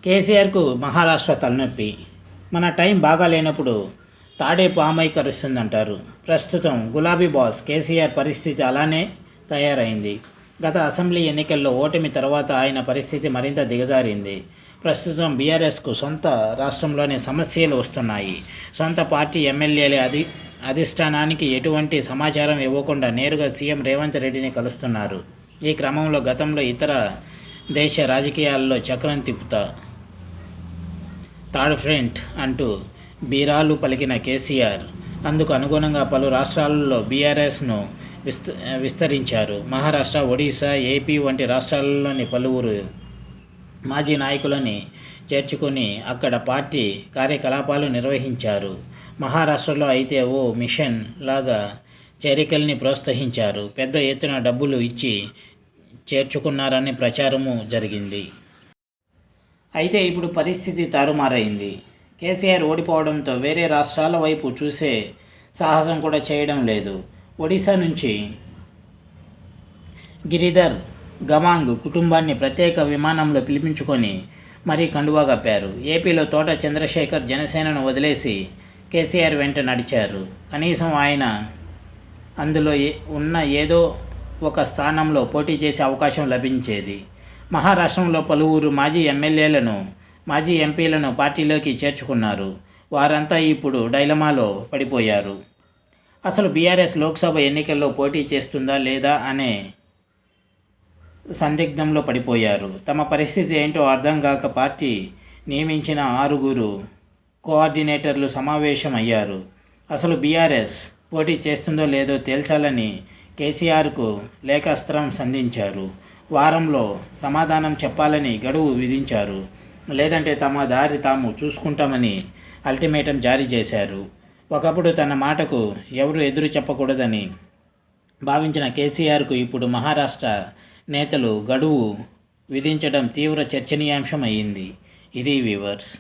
కేసీఆర్కు మహారాష్ట్ర తలనొప్పి. మన టైం బాగా లేనప్పుడు తాడే పామై కరుస్తుందంటారు. ప్రస్తుతం గులాబీ బాస్ కేసీఆర్ పరిస్థితి అలానే తయారైంది. గత అసెంబ్లీ ఎన్నికల్లో ఓటమి తర్వాత ఆయన పరిస్థితి మరింత దిగజారింది. ప్రస్తుతం బీఆర్ఎస్కు సొంత రాష్ట్రంలోనే సమస్యలు వస్తున్నాయి. సొంత పార్టీ ఎమ్మెల్యేల అధిష్టానానికి ఎటువంటి సమాచారం ఇవ్వకుండా నేరుగా సీఎం రేవంత్ రెడ్డిని కలుస్తున్నారు. ఈ క్రమంలో గతంలో ఇతర దేశ రాజకీయాల్లో చక్రం తిప్పుతా థర్డ్ ఫ్రంట్ అంటూ బీరాలు పలికిన కేసీఆర్ అందుకు అనుగుణంగా పలు రాష్ట్రాలలో బీఆర్ఎస్ను విస్తరించారు. మహారాష్ట్ర, ఒడిశా, ఏపీ వంటి రాష్ట్రాలలోని పలువురు మాజీ నాయకులని చేర్చుకొని అక్కడ పార్టీ కార్యకలాపాలు నిర్వహించారు. మహారాష్ట్రలో అయితే ఓ మిషన్ లాగా చేరికల్ని ప్రోత్సహించారు. పెద్ద ఎత్తున డబ్బులు ఇచ్చి చేర్చుకున్నారనే ప్రచారము జరిగింది. అయితే ఇప్పుడు పరిస్థితి తారుమారైంది. కేసీఆర్ ఓడిపోవడంతో వేరే రాష్ట్రాల వైపు చూసే సాహసం కూడా చేయడం లేదు. ఒడిశా నుంచి గిరిధర్ గమాంగ్ కుటుంబాన్ని ప్రత్యేక విమానంలో పిలిపించుకొని మరీ కండువా కప్పారు. ఏపీలో తోట చంద్రశేఖర్ జనసేనను వదిలేసి కేసీఆర్ వెంట నడిచారు. కనీసం ఆయన అందులో ఉన్న ఏదో ఒక స్థానంలో పోటీ చేసే అవకాశం లభించేది. మహారాష్ట్రంలో పలువురు మాజీ ఎమ్మెల్యేలను, మాజీ ఎంపీలను పార్టీలోకి చేర్చుకున్నారు. వారంతా ఇప్పుడు డైలమాలో పడిపోయారు. అసలు బీఆర్ఎస్ లోక్సభ ఎన్నికల్లో పోటీ చేస్తుందా లేదా అనే సందిగ్ధంలో పడిపోయారు. తమ పరిస్థితి ఏంటో అర్థం కాక పార్టీ నియమించిన 6 కోఆర్డినేటర్లు సమావేశం అయ్యారు. అసలు బీఆర్ఎస్ పోటీ చేస్తుందో లేదో తేల్చాలని కేసీఆర్కు లేఖాస్త్రం సంధించారు. వారంలో సమాధానం చెప్పాలని గడువు విధించారు. లేదంటే తమ దారి తాము చూసుకుంటామని అల్టిమేటం జారీ చేశారు. ఒకప్పుడు తన మాటకు ఎవరు ఎదురు చెప్పకూడదని భావించిన కేసీఆర్కు ఇప్పుడు మహారాష్ట్ర నేతలు గడువు విధించడం తీవ్ర చర్చనీయాంశం అయ్యింది. ఇది వ్యూవర్స్.